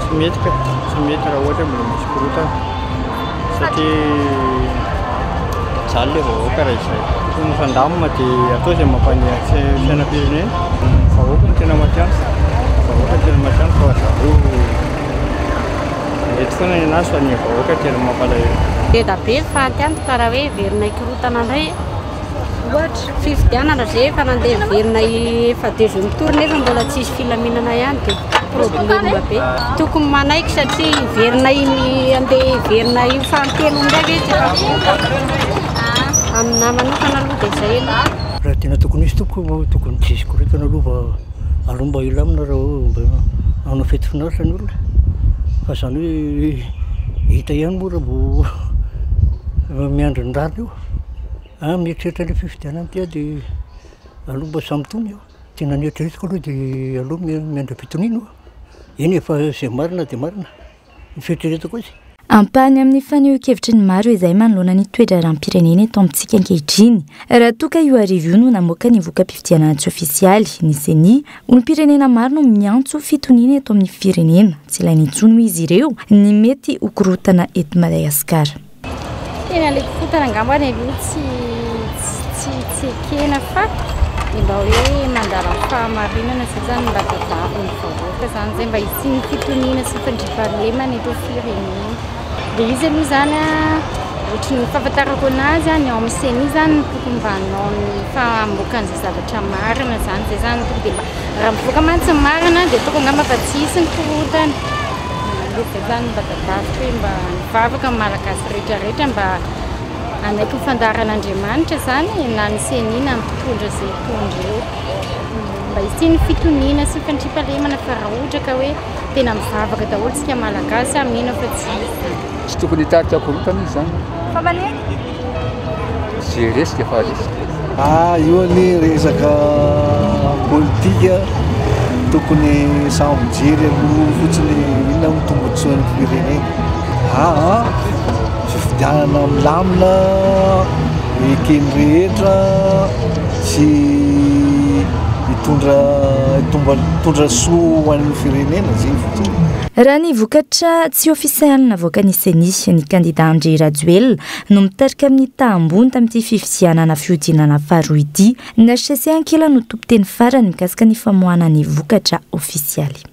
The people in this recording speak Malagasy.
tsy mety raha ohatra mbola misy korotana satria jaly ilay vahoaka raha izay tokony fandamina dia atao izay mampaniry fiainam-pirenena vahoaka no tena matiano fa zareo mety foana ny anazy fa ny vahoaka tena mampalahelo. Eda be fahatianto ka raha hoe verina ikorotana indray ohatra fifidianana zay efa nandeha verina efa-2 mitory nefa mbola tsisy filaminana ihany dia problème be tokony manaiky satria verina andeha verina io fahantelo ndraiky izy aminah manokana aloha dia izay raha tena tokony izy tokony tsisy korotana aloha aloha mba ilamina raha hanao fety finaritra ny olona fa zany hoe hita ihany moa raha mbo miandry ny rano io mieritreritra ilay fifidianana ty dia aloha mba samy tony io tena nieritreretiko aloha dia aloha miandry am-pitonina eny efa izay marina dia marina ny fieritreretako izy. Ampany amin'ny faneho-kevitry ny maro izay manoloana ny toetra ranom-pirenena eto amintsika ankehitriny. Raha toka io arivo io no namoaka ny voka-pifidianana tsy ofisialy ny CENI, olom-pirenena maro no miantso fitoniana eto amin'ny firenena. Tsy ilainy intsony izy ireo ny mety hokorotana eto Madagasikara. Tena ilay korotana angambany aloha tsy ekena fa mba hoe mandala fahamarinana zay zany mba tadiavin'ny vahoaka zany zay mba hisiany fitoniana sy fandriam-pahalemana eto firenena. Dia izy aloha zany ohatry ny fahafantarako anazy ny ao amin'ny CENI zany tokony mba hanao ny fahamoakan'izay zavatra marina zany zay zany tonga dia mba raha mivoaka mantsy ny marina dia tokony angamba fa tsy hisy ny korotana. Zay zany mba tadiaviko hoe mba mivavaka ny malagasy rehetrarehetra mba anaiky ny fandaharan'Andriamanitra zany na ny CENI na mitondra izay tondra eo mba hisiany fitoniana sy fandriam-pahalemana fa raha ohatra ka hoe tena mivavaka daholo tsika malagasy mino fa tsy hisy. Tsy tokony hitarika korotana izy zany. Fa maneny? Zay resika fa resika. Io ny resaka politika tokony samy mijery aloha fotsiny inona ny tombontsoan'ny firenena. Fifidianana milamina ekeny rehetra sy hitondra soa ho an'ny firenena zay fotsiny. Raha ny vokatra tsy ofisialy navoaka ny CENI ny kandida André Rajoelina no mitarika amin'ny tahambony tamin'ity fifidianana fiodinana faharoa ity, ny HCC Ankila no tompon-teny farany mikasika ny famoahana ny vokatra ofisialy.